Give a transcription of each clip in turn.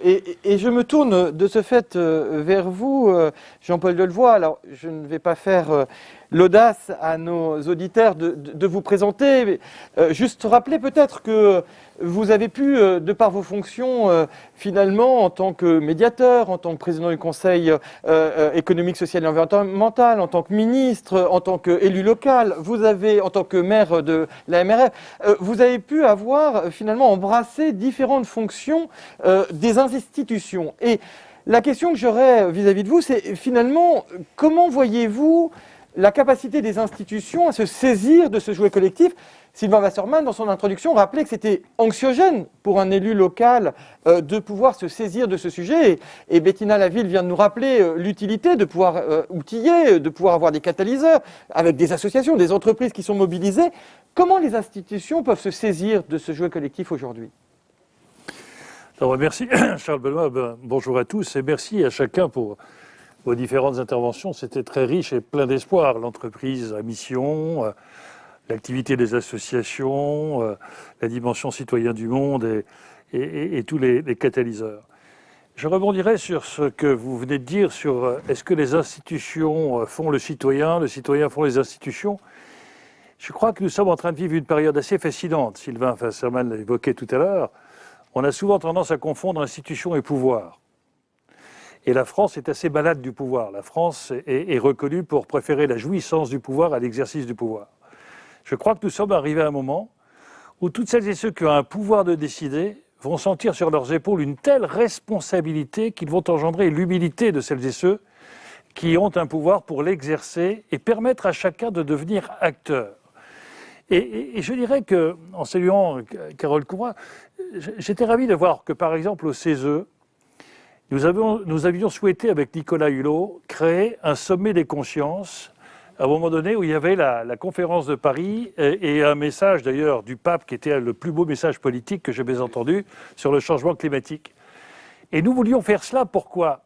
Et je me tourne de ce fait vers vous, Jean-Paul Delevoye. Alors, je ne vais pas faire l'audace à nos auditeurs de vous présenter, mais juste rappeler peut-être que vous avez pu, de par vos fonctions, finalement, en tant que médiateur, en tant que président du Conseil économique, social et environnemental, en tant que ministre, en tant qu'élu local, vous avez, en tant que maire de la MRF, vous avez pu avoir, finalement, embrassé différentes fonctions des institutions. Et la question que j'aurais vis-à-vis de vous, c'est finalement, comment voyez-vous la capacité des institutions à se saisir de ce jouet collectif? Sylvain Wasserman, dans son introduction, rappelait que c'était anxiogène pour un élu local de pouvoir se saisir de ce sujet. Et Bettina Laville vient de nous rappeler l'utilité de pouvoir outiller, de pouvoir avoir des catalyseurs avec des associations, des entreprises qui sont mobilisées. Comment les institutions peuvent se saisir de ce jouet collectif aujourd'hui? Alors, merci Charles Benoît, bonjour à tous et merci à chacun pour vos différentes interventions. C'était très riche et plein d'espoir. L'entreprise à mission, l'activité des associations, la dimension citoyen du monde et tous les catalyseurs. Je rebondirai sur ce que vous venez de dire sur est-ce que les institutions font le citoyen font les institutions. Je crois que nous sommes en train de vivre une période assez fascinante. Sylvain Wasserman l'a évoqué tout à l'heure. On a souvent tendance à confondre institution et pouvoir. Et la France est assez malade du pouvoir. La France est reconnue pour préférer la jouissance du pouvoir à l'exercice du pouvoir. Je crois que nous sommes arrivés à un moment où toutes celles et ceux qui ont un pouvoir de décider vont sentir sur leurs épaules une telle responsabilité qu'ils vont engendrer l'humilité de celles et ceux qui ont un pouvoir pour l'exercer et permettre à chacun de devenir acteur. Et je dirais que, en saluant Carole Courroy, j'étais ravi de voir que, par exemple, au CESE, nous avions souhaité, avec Nicolas Hulot, créer un sommet des consciences, à un moment donné où il y avait la conférence de Paris et un message, d'ailleurs, du pape, qui était le plus beau message politique que j'ai jamais entendu, sur le changement climatique. Et nous voulions faire cela, pourquoi ?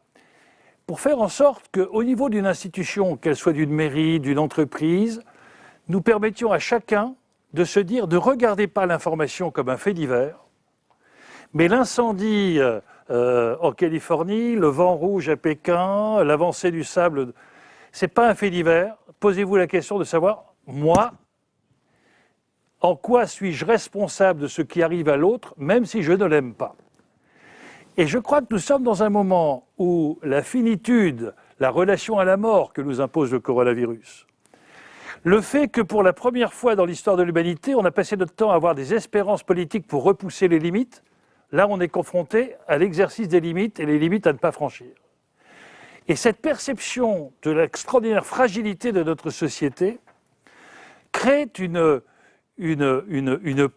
Pour faire en sorte qu'au niveau d'une institution, qu'elle soit d'une mairie, d'une entreprise, nous permettions à chacun de se dire, ne regardez pas l'information comme un fait divers, mais l'incendie en Californie, le vent rouge à Pékin, l'avancée du sable, c'est pas un fait divers. Posez-vous la question de savoir, moi, en quoi suis-je responsable de ce qui arrive à l'autre, même si je ne l'aime pas. Et je crois que nous sommes dans un moment où la finitude, la relation à la mort que nous impose le coronavirus, le fait que pour la première fois dans l'histoire de l'humanité, on a passé notre temps à avoir des espérances politiques pour repousser les limites, là on est confronté à l'exercice des limites et les limites à ne pas franchir. Et cette perception de l'extraordinaire fragilité de notre société crée une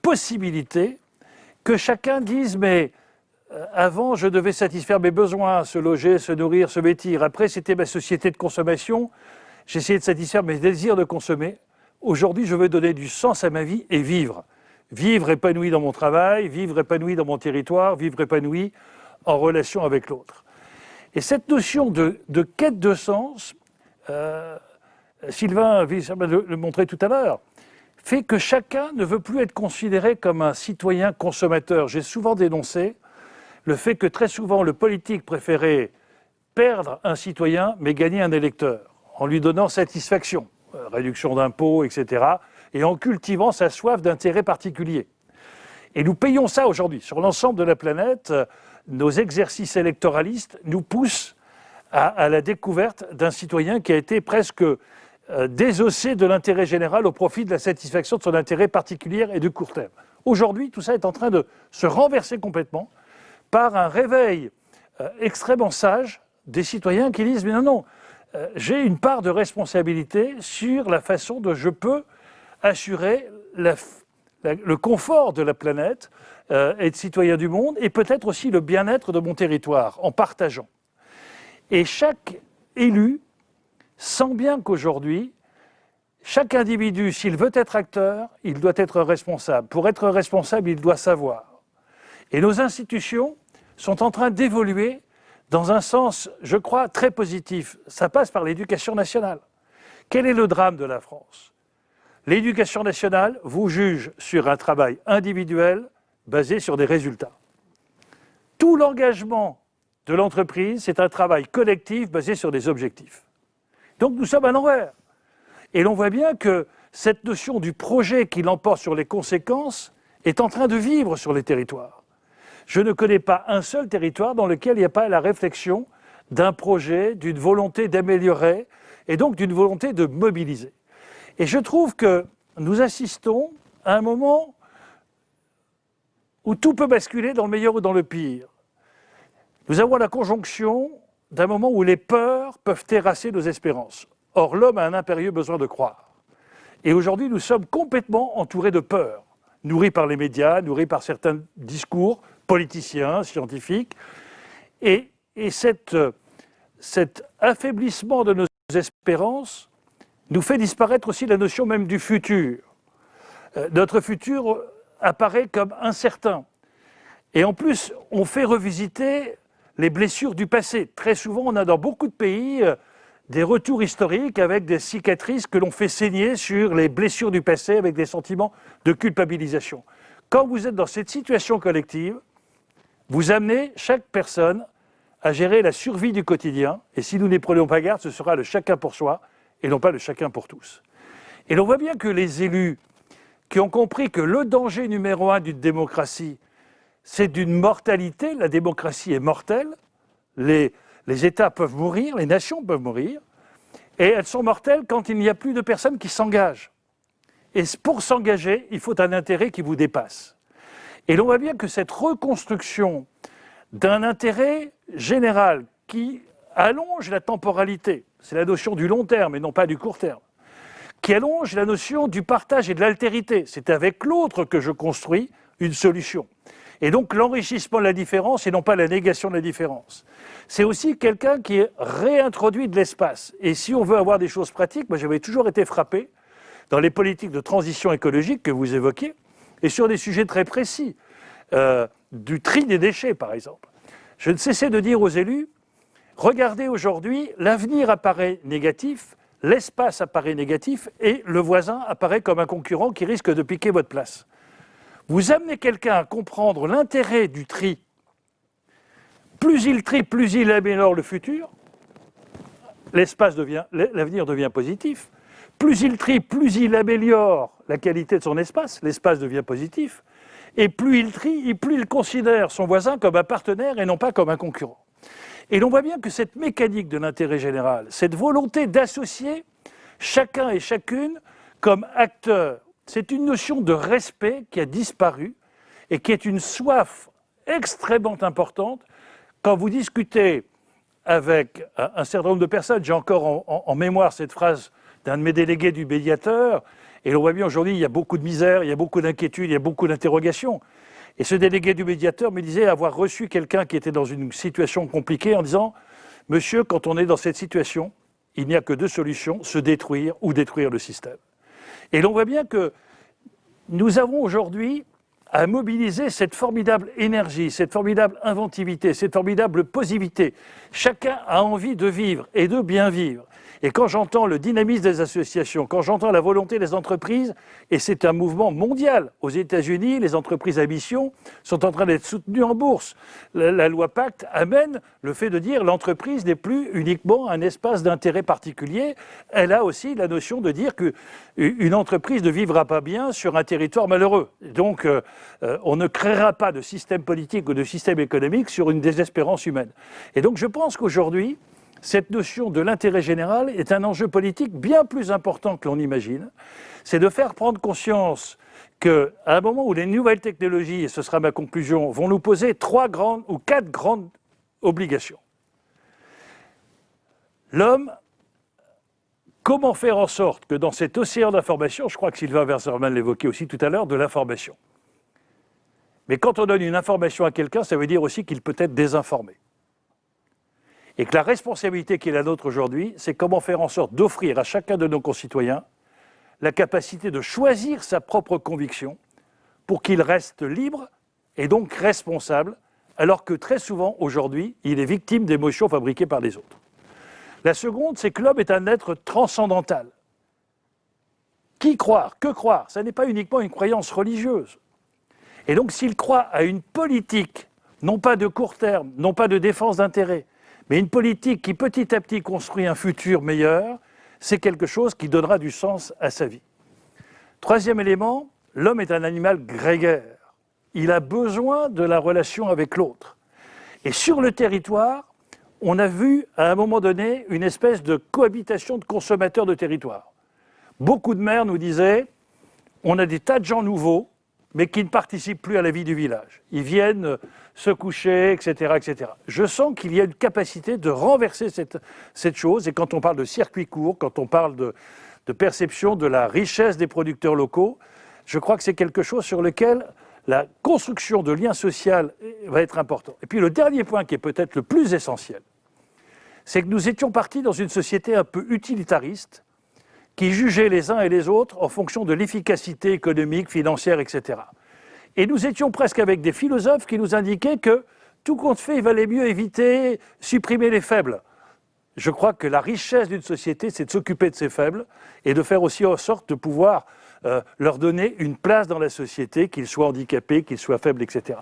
possibilité que chacun dise « mais avant je devais satisfaire mes besoins, se loger, se nourrir, se vêtir, après c'était ma société de consommation ». J'essayais de satisfaire mes désirs de consommer. Aujourd'hui, je veux donner du sens à ma vie et vivre. Vivre épanoui dans mon travail, vivre épanoui dans mon territoire, vivre épanoui en relation avec l'autre. Et cette notion de quête de sens, Sylvain le montrait tout à l'heure, fait que chacun ne veut plus être considéré comme un citoyen consommateur. J'ai souvent dénoncé le fait que très souvent le politique préférait perdre un citoyen mais gagner un électeur, en lui donnant satisfaction, réduction d'impôts, etc., et en cultivant sa soif d'intérêt particulier. Et nous payons ça aujourd'hui. Sur l'ensemble de la planète, nos exercices électoralistes nous poussent à la découverte d'un citoyen qui a été presque désossé de l'intérêt général au profit de la satisfaction de son intérêt particulier et de court terme. Aujourd'hui, tout ça est en train de se renverser complètement par un réveil extrêmement sage des citoyens qui disent « mais non, j'ai une part de responsabilité sur la façon dont je peux assurer le confort de la planète, être citoyen du monde et peut-être aussi le bien-être de mon territoire en partageant. » Et chaque élu sent bien qu'aujourd'hui, chaque individu, s'il veut être acteur, il doit être responsable. Pour être responsable, il doit savoir. Et nos institutions sont en train d'évoluer dans un sens, je crois, très positif. Ça passe par l'éducation nationale. Quel est le drame de la France ? L'éducation nationale vous juge sur un travail individuel basé sur des résultats. tout l'engagement de l'entreprise, c'est un travail collectif basé sur des objectifs. Donc nous sommes à l'envers. Et l'on voit bien que cette notion du projet qui l'emporte sur les conséquences est en train de vivre sur les territoires. Je ne connais pas un seul territoire dans lequel il n'y a pas la réflexion d'un projet, d'une volonté d'améliorer et donc d'une volonté de mobiliser. Et je trouve que nous assistons à un moment où tout peut basculer dans le meilleur ou dans le pire. Nous avons la conjonction d'un moment où les peurs peuvent terrasser nos espérances. Or, l'homme a un impérieux besoin de croire. Et aujourd'hui, nous sommes complètement entourés de peurs, nourris par les médias, nourris par certains discours politiciens, scientifiques. Et cet affaiblissement de nos espérances nous fait disparaître aussi la notion même du futur. Notre futur apparaît comme incertain. Et en plus, on fait revisiter les blessures du passé. Très souvent, on a dans beaucoup de pays des retours historiques avec des cicatrices que l'on fait saigner sur les blessures du passé avec des sentiments de culpabilisation. Quand vous êtes dans cette situation collective, vous amenez chaque personne à gérer la survie du quotidien. Et si nous n'y prenons pas garde, ce sera le chacun pour soi et non pas le chacun pour tous. Et l'on voit bien que les élus qui ont compris que le danger numéro un d'une démocratie, c'est d'une mortalité. La démocratie est mortelle. Les États peuvent mourir, les nations peuvent mourir. Et elles sont mortelles quand il n'y a plus de personnes qui s'engagent. Et pour s'engager, il faut un intérêt qui vous dépasse. Et l'on voit bien que cette reconstruction d'un intérêt général qui allonge la temporalité, c'est la notion du long terme et non pas du court terme, qui allonge la notion du partage et de l'altérité. C'est avec l'autre que je construis une solution. Et donc l'enrichissement de la différence et non pas la négation de la différence. C'est aussi quelqu'un qui réintroduit de l'espace. Et si on veut avoir des choses pratiques, moi j'avais toujours été frappé dans les politiques de transition écologique que vous évoquez, et sur des sujets très précis, du tri des déchets par exemple. Je ne cessais de dire aux élus, regardez aujourd'hui, l'avenir apparaît négatif, l'espace apparaît négatif et le voisin apparaît comme un concurrent qui risque de piquer votre place. Vous amenez quelqu'un à comprendre l'intérêt du tri. Plus il trie, plus il améliore le futur. L'avenir devient positif. Plus il trie, plus il améliore la qualité de son espace. L'espace devient positif. Et plus il trie, plus il considère son voisin comme un partenaire et non pas comme un concurrent. Et l'on voit bien que cette mécanique de l'intérêt général, cette volonté d'associer chacun et chacune comme acteur, c'est une notion de respect qui a disparu et qui est une soif extrêmement importante. Quand vous discutez avec un certain nombre de personnes, j'ai encore en mémoire cette phrase d'un de mes délégués du médiateur, et l'on voit bien aujourd'hui, il y a beaucoup de misère, il y a beaucoup d'inquiétude, il y a beaucoup d'interrogations. Et ce délégué du médiateur me disait avoir reçu quelqu'un qui était dans une situation compliquée en disant « Monsieur, quand on est dans cette situation, il n'y a que deux solutions, se détruire ou détruire le système. » Et l'on voit bien que nous avons aujourd'hui à mobiliser cette formidable énergie, cette formidable inventivité, cette formidable positivité. Chacun a envie de vivre et de bien vivre. Et quand j'entends le dynamisme des associations, quand j'entends la volonté des entreprises, et c'est un mouvement mondial. Aux États-Unis, les entreprises à mission sont en train d'être soutenues en bourse. La loi Pacte amène le fait de dire l'entreprise n'est plus uniquement un espace d'intérêt particulier. Elle a aussi la notion de dire qu'une entreprise ne vivra pas bien sur un territoire malheureux. Donc, on ne créera pas de système politique ou de système économique sur une désespérance humaine. Et donc, je pense qu'aujourd'hui, cette notion de l'intérêt général est un enjeu politique bien plus important que l'on imagine. C'est de faire prendre conscience qu'à un moment où les nouvelles technologies, et ce sera ma conclusion, vont nous poser 3 grandes ou 4 grandes obligations. L'homme, comment faire en sorte que dans cet océan d'information, je crois que Sylvain Verserman l'évoquait aussi tout à l'heure, de l'information. Mais quand on donne une information à quelqu'un, ça veut dire aussi qu'il peut être désinformé. Et que la responsabilité qui est la nôtre aujourd'hui, c'est comment faire en sorte d'offrir à chacun de nos concitoyens la capacité de choisir sa propre conviction pour qu'il reste libre et donc responsable, alors que très souvent, aujourd'hui, il est victime d'émotions fabriquées par les autres. La seconde, c'est que l'homme est un être transcendantal. Qui croire? Que croire? Ça n'est pas uniquement une croyance religieuse. Et donc, s'il croit à une politique non pas de court terme, non pas de défense d'intérêts, mais une politique qui petit à petit construit un futur meilleur, c'est quelque chose qui donnera du sens à sa vie. Troisième élément, l'homme est un animal grégaire. Il a besoin de la relation avec l'autre. Et sur le territoire, on a vu à un moment donné une espèce de cohabitation de consommateurs de territoire. Beaucoup de maires nous disaient, on a des tas de gens nouveaux, mais qui ne participent plus à la vie du village. Ils viennent se coucher, etc., etc. Je sens qu'il y a une capacité de renverser cette chose, et quand on parle de circuit court, quand on parle de perception de la richesse des producteurs locaux, je crois que c'est quelque chose sur lequel la construction de liens sociaux va être importante. Et puis le dernier point qui est peut-être le plus essentiel, c'est que nous étions partis dans une société un peu utilitariste, qui jugeait les uns et les autres en fonction de l'efficacité économique, financière, etc. Et nous étions presque avec des philosophes qui nous indiquaient que tout compte fait, il valait mieux éviter, supprimer les faibles. Je crois que la richesse d'une société, c'est de s'occuper de ses faibles et de faire aussi en sorte de pouvoir leur donner une place dans la société, qu'ils soient handicapés, qu'ils soient faibles, etc.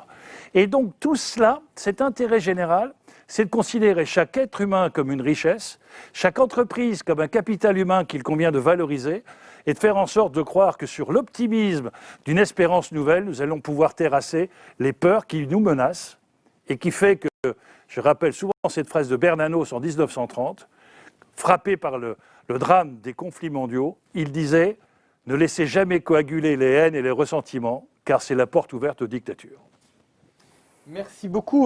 Et donc tout cela, cet intérêt général, c'est de considérer chaque être humain comme une richesse, chaque entreprise comme un capital humain qu'il convient de valoriser, et de faire en sorte de croire que sur l'optimisme d'une espérance nouvelle, nous allons pouvoir terrasser les peurs qui nous menacent, et qui fait que, je rappelle souvent cette phrase de Bernanos en 1930, frappé par le drame des conflits mondiaux, il disait « Ne laissez jamais coaguler les haines et les ressentiments, car c'est la porte ouverte aux dictatures ». Merci beaucoup.